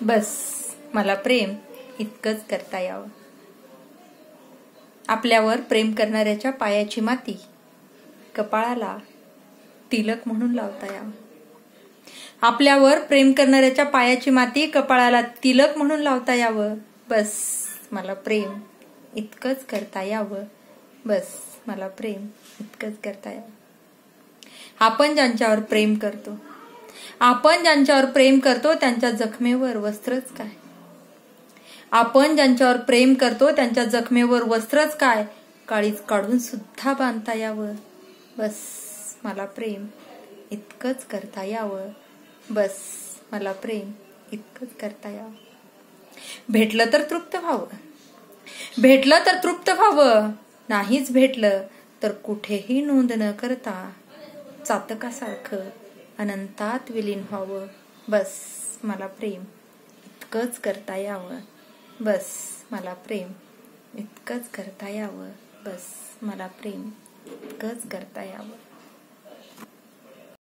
बस मला प्रेम इतकंच करता यावं. आपल्यावर प्रेम करणाऱ्याच्या पायाची माती कपाळाला तिलक म्हणून लावता यावं. आपल्यावर प्रेम करणाऱ्याच्या पायाची माती कपाळाला तिलक म्हणून लावता यावं. बस मला प्रेम इतकंच करता यावं. बस मला प्रेम इतकंच करता यावं. आपण ज्यांच्यावर प्रेम करतो त्यांच्या जखमेवर वस्त्रच काय. आपण ज्यांच्यावर प्रेम करतो त्यांच्या जखमेवर वस्त्रच काय, काळीज काढून सुद्धा बांधता यावं. बस मला प्रेम इतकंच करता यावं. बस मला प्रेम इतकंच करता यावं. भेटलं तर तृप्त व्हावं. नाहीच भेटलं तर कुठेही नोंद न करता चातकासारखं अनंतात विलीन व्हावं. बस मला प्रेम इतकंच करता यावं. बस मला प्रेम इतकंच करता यावं. बस मला प्रेम इतकंच करता यावं.